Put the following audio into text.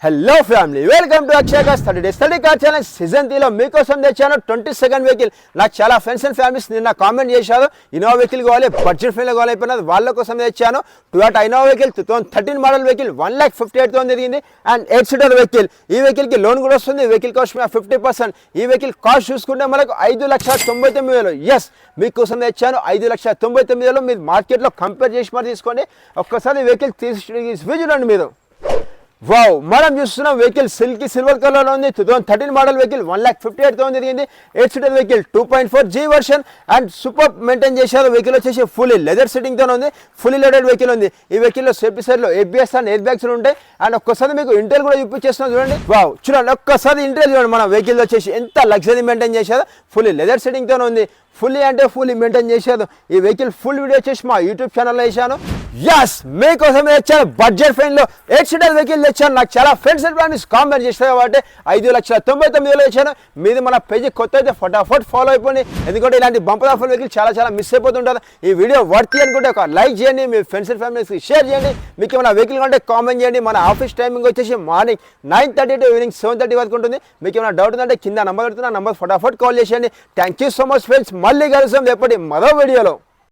Hello family, welcome to Akshay cars 30 days 30 car challenge season 3లో మీకోసం తెచ్చాను 22nd వెహికల్. నాకు చాలా ఫ్రెండ్స్ అండ్ ఫ్యామిలీస్ నిన్న కామెంట్ చేశారు ఇన్నోవా వెహికల్ కావాలి, బడ్జెట్ ఫ్రెండ్లో కావాలి అయిపోయినది, వాళ్ళ కోసం తెచ్చాను. Toyota Innova vehicle 2013 model vehicle 1,58,000 తిరిగింది అండ్ 8 సీటర్ వెహికల్. ఈ వెహికల్కి లోన్ కూడా వస్తుంది. Vehicle cost 50%. ఈ వెహికల్ కాస్ట్ చూసుకుంటే మనకు 5,99,000. ఎస్, మీకోసం తెచ్చాను 5,99,000. మీరు మార్కెట్లో కంపేర్ చేసి మరి తీసుకోండి. ఒక్కసారి వెహికల్ తీసి చూడండి మీరు. వావ్, మనం చూస్తున్నాం వెహికల్ సిల్వర్ కలర్లో ఉంది. 2013 మోడల్ వెహికల్ 1,58,000 తిరిగింది. 8 seater vehicle 2.4G version and super maintain చేశారు. వెహికల్ వచ్చేసి ఫుల్లీ లెదర్ సిట్టింగ్తో ఉంది. ఫుల్లీ లోడెడ్ వెహికల్ ఉంది. ఈ వెహికల్లో సేఫ్టీ సైడ్లో ABS అండ్ ఎయిర్ బ్యాగ్స్ ఉంటాయి. అండ్ ఒక్కసారి మీకు ఇంటెల్ కూడా చూపించేస్తున్నాం చూడండి. వావ్, చూడండి ఒక్కసారి ఇంటెల్ చూడండి. మన వెహికల్ వచ్చేసి ఎంత లగ్జరీ మెయింటైన్ చేశారు. ఫుల్లీ లెదర్ సిట్టింగ్తో ఉంది. ఫుల్లీ అంటే ఫుల్లీ మెయింటైన్ చేశారు. ఈ వెహికల్ ఫుల్ వీడియో వచ్చేసి మా యూట్యూబ్ ఛానల్లో వేసాను. ఎస్, మీకోసం తెచ్చాను బడ్జెట్ ఫ్రెండ్లో 8 సీటర్ వెహికల్ తెచ్చాను. నాకు చాలా ఫ్రెండ్స్ అండ్ ఫ్యామిలీస్ కామెంట్ చేస్తారు కాబట్టి 5,99,000 తెచ్చాను. మీది మన పేజీ కొత్త అయితే ఫటాఫట్ ఫాలో అయిపోండి. ఎందుకంటే ఇలాంటి బంపర్ ఆఫర్ వెహికల్ చాలా మిస్ అయిపోతుంటారు. ఈ వీడియో వర్తి అనుకుంటే ఒక లైక్ చేయండి, మీ ఫ్రెండ్స్ అండ్ ఫ్యామిలీస్కి షేర్ చేయండి. మీకు ఏమైనా వెహికల్ కంటే కామెంట్ చేయండి. మన ఆఫీస్ టైమింగ్ వచ్చేసి మార్నింగ్ 9:30 to ఈవినింగ్ 7:30 వరకు ఉంటుంది. మీకు ఏమైనా డౌట్ ఉందంటే కింద నంబర్ పెడుతున్నా, నంబర్ ఫటాఫట్ కాల్ చేసేయండి. Thank you so much friends. మళ్ళీ కలుస్తాం రేపటి మరో వీడియోలో.